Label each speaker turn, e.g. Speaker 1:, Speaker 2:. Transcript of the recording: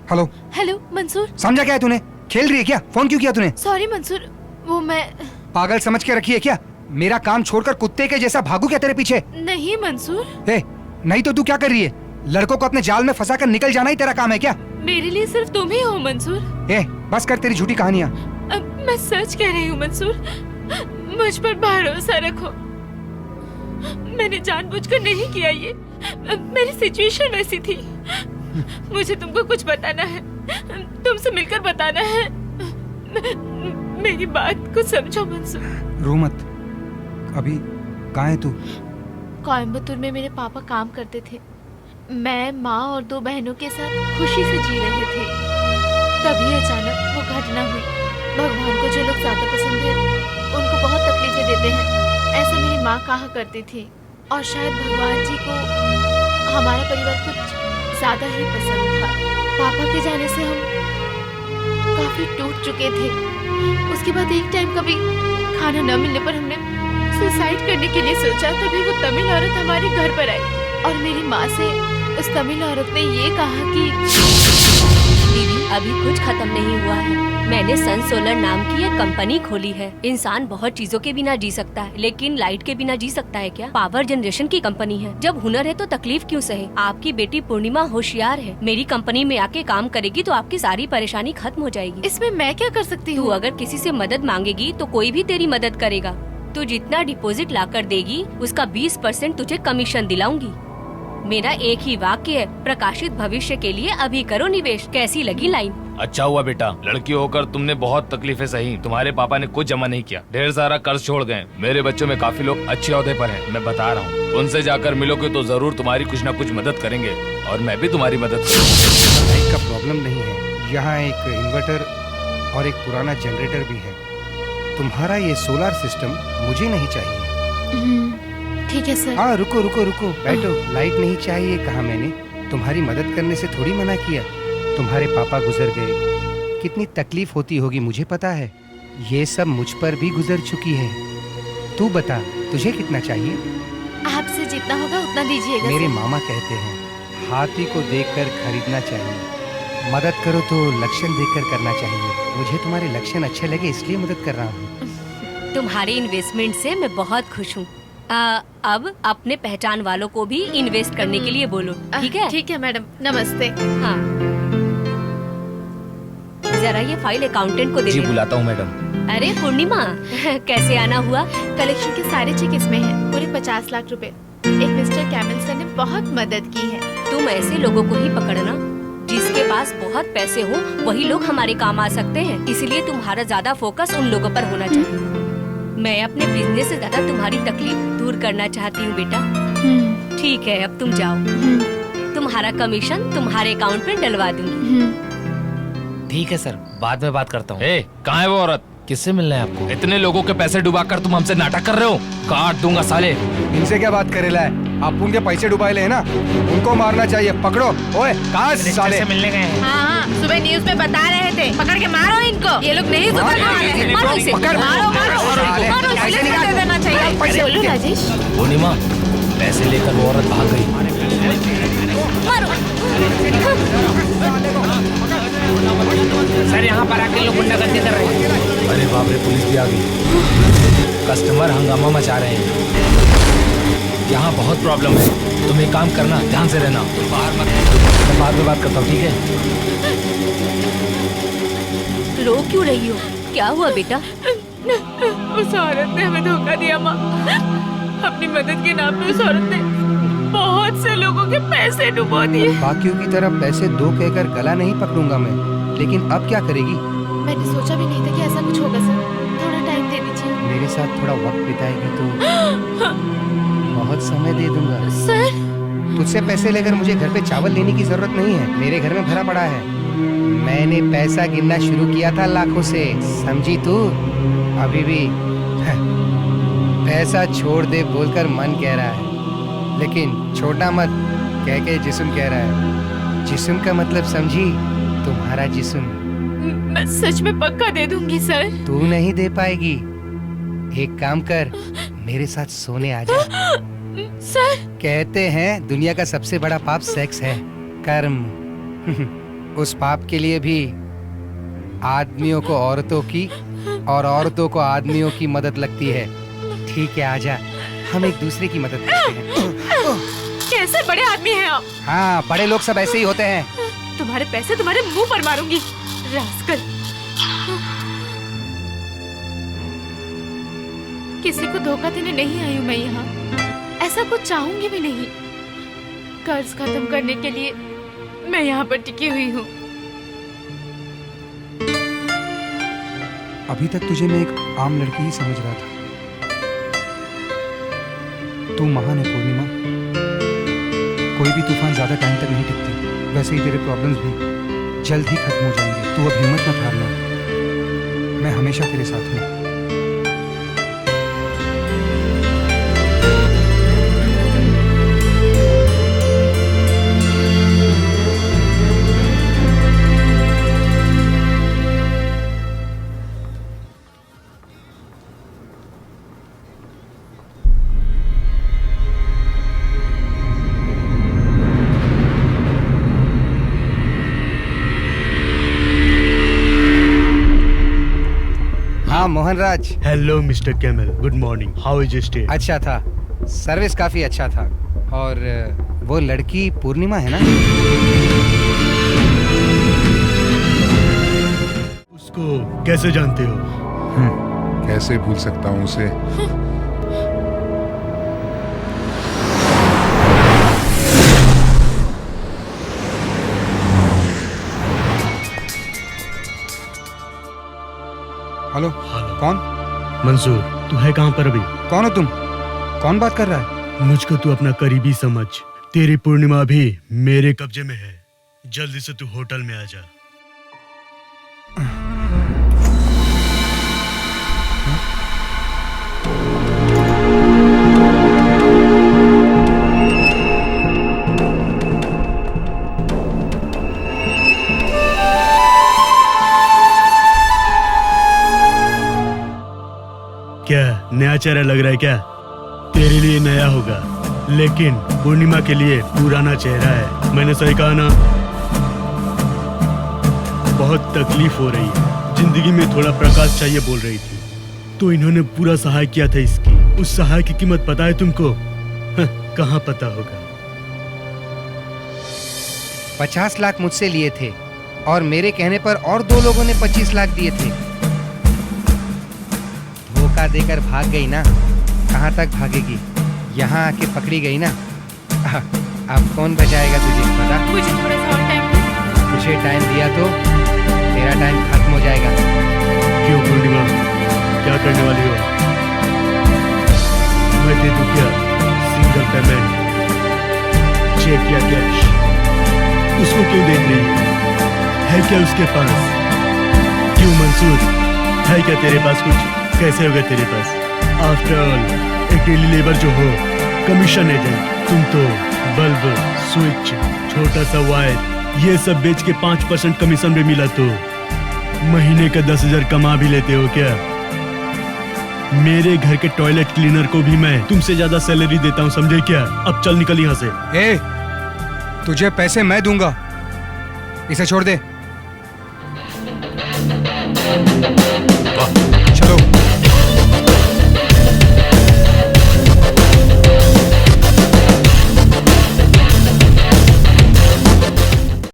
Speaker 1: Hello
Speaker 2: hello Mansoor.
Speaker 1: समझा क्या है तूने? खेल रही है क्या? फोन क्यों किया तूने?
Speaker 2: सॉरी मंसूर, वो मैं
Speaker 1: पागल समझ के रखी है क्या? मेरा काम छोड़कर कुत्ते के जैसा भागू क्या तेरे पीछे?
Speaker 2: नहीं मंसूर।
Speaker 1: नहीं तो तू क्या कर रही है? लड़कों को अपने जाल में फंसा कर निकल जाना ही तेरा काम है क्या?
Speaker 2: मेरे लिए सिर्फ तुम ही हो मंसूर।
Speaker 1: बस कर तेरी झूठी कहानियाँ।
Speaker 2: मैं सच कह रही हूँ मंसूर, मुझ पर भरोसा रखो। मैंने जानबूझकर नहीं किया ये, मेरी सिचुएशन वैसी थी। मुझे तुमको कुछ बताना है, तुमसे मिलकर बताना है। मेरी बात को समझो मंसूर।
Speaker 1: रो मत। अभी कहाँ है तू?
Speaker 2: कोयम्बतूर में मेरे पापा काम करते थे। मैं, माँ और 2 बहनों के साथ खुशी से जी रहे थे। तभी अचानक वो घटना हुई। भगवान को जो लोग ज्यादा पसंद है उनको बहुत तकलीफें देते हैं, ऐसा मेरी माँ कहा करती थी। और शायद भगवान जी को हमारा परिवार कुछ ज्यादा ही पसंद था। पापा के जाने से हम काफी टूट चुके थे। उसके बाद एक टाइम कभी खाना न मिलने पर हमने सुसाइड करने के लिए सोचा। तभी वो तमिल औरत हमारे घर पर आई और मेरी माँ से उस तमिल औरत ने ये कहा कि
Speaker 3: दीदी, अभी कुछ खत्म नहीं हुआ है। मैंने सन सोलर नाम की एक कंपनी खोली है। इंसान बहुत चीजों के बिना जी सकता है, लेकिन लाइट के बिना जी सकता है क्या? पावर जनरेशन की कंपनी है। जब हुनर है तो तकलीफ क्यों सहे? आपकी बेटी पूर्णिमा होशियार है। मेरी कंपनी में आके काम करेगी तो आपकी सारी परेशानी खत्म हो जाएगी।
Speaker 2: इसमें मैं क्या कर सकती
Speaker 3: तू
Speaker 2: हूँ?
Speaker 3: अगर किसी से मदद मांगेगी तो कोई भी तेरी मदद करेगा। तू जितना डिपॉजिट ला कर देगी उसका 20% तुझे कमीशन दिलाऊंगी। मेरा एक ही वाक्य है, प्रकाशित भविष्य के लिए अभी करो निवेश। कैसी लगी लाइन?
Speaker 4: अच्छा हुआ बेटा, लड़की होकर तुमने बहुत तकलीफें सही। तुम्हारे पापा ने कुछ जमा नहीं किया, ढेर सारा कर्ज छोड़ गए। मेरे बच्चों में काफी लोग अच्छे ओहदे पर हैं, मैं बता रहा हूँ। उनसे जाकर मिलोगे तो जरूर तुम्हारी कुछ न कुछ मदद करेंगे और मैं भी तुम्हारी मदद करूँगा।
Speaker 1: लाइट का प्रॉब्लम नहीं है, यहाँ एक इन्वर्टर और एक पुराना जनरेटर भी है। तुम्हारा ये सोलर सिस्टम मुझे नहीं चाहिए।
Speaker 2: ठीक है सर।
Speaker 1: हाँ रुको रुको रुको, बैठो। लाइट नहीं चाहिए कहा मैंने? तुम्हारी मदद करने से थोड़ी मना किया। तुम्हारे पापा गुजर गए, कितनी तकलीफ होती होगी मुझे पता है। ये सब मुझ पर भी गुजर चुकी है। तू बता, तुझे कितना चाहिए?
Speaker 2: आपसे जितना होगा उतना दीजिएगा।
Speaker 1: मेरे मामा कहते हैं हाथी को देखकर खरीदना चाहिए, मदद करो तो लक्षण देखकर करना चाहिए। मुझे तुम्हारे लक्षण अच्छे लगे इसलिए मदद कर रहा हूँ।
Speaker 3: तुम्हारे इन्वेस्टमेंट से मैं बहुत खुश हूँ। अब अपने पहचान वालों को भी इन्वेस्ट करने के लिए बोलो, ठीक है?
Speaker 2: ठीक है मैडम, नमस्ते।
Speaker 3: हाँ, जरा ये फाइल अकाउंटेंट को दे
Speaker 4: जी
Speaker 3: देना।
Speaker 4: बुलाता हूँ मैडम।
Speaker 3: अरे पूर्णिमा, कैसे आना हुआ?
Speaker 2: कलेक्शन के सारे चेक इसमें हैं, पूरे 50 लाख रुपए। एक मिस्टर कैमल सर ने बहुत मदद की है।
Speaker 3: तुम ऐसे लोगों को ही पकड़ना जिसके पास बहुत पैसे हो, वही लोग हमारे काम आ सकते हैं। इसलिए तुम्हारा ज्यादा फोकस उन लोगों पर होना चाहिए। मैं अपने बिजनेस से ज्यादा तुम्हारी तकलीफ दूर करना चाहती हूँ बेटा। ठीक है, अब तुम जाओ। तुम्हारा कमीशन तुम्हारे अकाउंट में डलवा दूंगी।
Speaker 5: ठीक है सर, बाद में बात करता हूँ।
Speaker 4: कहाँ है वो औरत?
Speaker 5: किससे मिलना है आपको?
Speaker 4: इतने लोगों के पैसे डुबाकर तुम हमसे नाटक कर रहे हो? काट दूंगा साले।
Speaker 1: इनसे क्या बात करेला है? आप उनके पैसे डुबाए ले ना, उनको मारना चाहिए। पकड़ो। ओए कहाँ साले?
Speaker 5: से मिलने गए हैं।
Speaker 2: हाँ, सुबह न्यूज में बता रहे थे, पकड़ के मारो इनको। ये लोग नहीं सुधरने वाले हैं। मारो इसे,
Speaker 1: पकड़।
Speaker 2: मारो मारो
Speaker 1: साले,
Speaker 2: मारो,
Speaker 1: पैसे
Speaker 2: पुलिस
Speaker 1: निकाल।
Speaker 2: को दे देना चाहिए।
Speaker 1: पैसे
Speaker 2: बोलो राजेश।
Speaker 4: पूर्णिमा, पैसे लेकर वो औरत भाग गई।
Speaker 5: सर यहाँ पर आके लोग गुंडागर्दी कर रहे हैं।
Speaker 4: अरे बाप रे, पुलिस भी आ गई। कस्टमर हंगामा मचा रहे हैं। यहाँ बहुत प्रॉब्लम है। तुम एक काम करना, ध्यान से रहना, बाहर मत। मैं बाद में बात करता हूँ, ठीक है?
Speaker 3: रो क्यों रही हो? क्या हुआ बेटा?
Speaker 2: उस औरत ने हमें धोखा दिया माँ। अपनी मदद के नाम पे उस औरत ने बहुत से लोगों के पैसे डुबो दिए।
Speaker 1: बाकियों की तरह पैसे दो कहकर गला नहीं पकड़ूंगा मैं, लेकिन अब क्या करेगी?
Speaker 2: मैंने सोचा भी नहीं था कि ऐसा कुछ होगा सर। थोड़ा टाइम दे दीजिए।
Speaker 1: मेरे साथ थोड़ा वक्त बिताएगी तो बहुत समय दे दूंगा।
Speaker 2: सर,
Speaker 1: तुझसे पैसे लेकर मुझे घर पे चावल लेने की जरूरत नहीं है, मेरे घर में भरा पड़ा है। मैंने पैसा गिनना शुरू किया था लाखों से, समझी तू? अभी भी पैसा छोड़ दे बोलकर मन कह रहा है, लेकिन छोड़ना मत कह के जिस्म कह रहा है। जिस्म का मतलब समझी? तुम्हारा जिस्म।
Speaker 2: मैं सच में पक्का दे दूंगी सर।
Speaker 1: तू नहीं दे पाएगी। एक काम कर, मेरे साथ सोने आ जा।
Speaker 2: सर,
Speaker 1: कहते हैं दुनिया का सबसे बड़ा पाप सेक्स है, कर्म। उस पाप के लिए भी आदमियों को औरतों की और औरतों को आदमियों की मदद लगती है। ठीक है, आजा, हम एक दूसरे की मदद करते हैं।
Speaker 2: कैसे बड़े आदमी हैं आप?
Speaker 1: हाँ, बड़े लोग सब ऐसे ही होते हैं।
Speaker 2: तुम्हारे पैसे तुम्हारे मुंह पर मारूंगी, रास्कल। किसी को धोखा देने नहीं आई हूँ मैं यहाँ, ऐसा कुछ चाहूंगी भी नहीं। कर्ज खत्म करने के लिए मैं यहाँ पर टिकी हुई हूँ।
Speaker 1: अभी तक तुझे मैं एक आम लड़की ही समझ रहा था। तू महान है पूर्णिमा। कोई भी तूफान ज्यादा टाइम तक नहीं टिकती। वैसे ही तेरे प्रॉब्लम्स भी जल्द ही खत्म हो जाएंगे। तू अब हिम्मत मत हारना। मैं हमेशा तेरे साथ हूँ। Mohanraj.
Speaker 6: Hello mister camel, good morning. How is your stay?
Speaker 1: अच्छा था, सर्विस काफी अच्छा था। और वो लड़की पूर्णिमा है ना?
Speaker 6: उसको कैसे जानते हो?
Speaker 7: कैसे भूल सकता हूँ उसे।
Speaker 1: हेलो।
Speaker 6: हेलो।
Speaker 1: कौन?
Speaker 6: मंसूर, तू है कहाँ पर अभी?
Speaker 1: कौन हो तुम? कौन बात कर रहा है?
Speaker 6: मुझको तू अपना करीबी समझ। तेरी पूर्णिमा भी मेरे कब्जे में है। जल्दी से तू होटल में आ जा। क्या नया चेहरा लग रहा है क्या? तेरे लिए नया होगा, लेकिन पूर्णिमा के लिए पुराना चेहरा है। मैंने सही कहा ना? बहुत तकलीफ हो रही है, जिंदगी में थोड़ा प्रकाश चाहिए बोल रही थी, तो इन्होंने पूरा सहाय किया था इसकी। उस सहाय की कीमत पता है तुमको? कहाँ पता होगा।
Speaker 1: 50 लाख मुझसे लिए थे और मेरे कहने पर और 2 लोगों ने 25 लाख दिए थे। धोखा देकर भाग गई ना? कहाँ तक भागेगी? यहाँ आके पकड़ी गई ना? अब कौन बचाएगा तुझे, बता?
Speaker 2: मुझे थोड़ा सा और टाइम दो।
Speaker 1: तुझे टाइम दिया तो तेरा टाइम खत्म हो जाएगा।
Speaker 6: क्यों पूर्णिमा, क्या करने वाली हो? मैं दे दूं क्या सिंगल पेमेंट, चेक या कैश? उसको क्यों देख रही है क्या उसके पास? क्यों मंसूर, है क्या तेरे पास कुछ? कैसे होगा तेरे पास? आफ्टर ऑल एक डेली लेबर जो हो, कमीशन एजेंट, तुम तो बल्ब, स्विच, छोटा सा वायर, ये सब बेच के 5% कमीशन भी मिला तो महीने का 10,000 कमा भी लेते हो क्या? मेरे घर के टॉयलेट क्लीनर को भी मैं तुमसे ज्यादा सैलरी देता हूँ, समझे क्या? अब चल निकल यहाँ से।
Speaker 1: ए, तुझे पैसे मैं दूंगा, इसे छोड़ दे।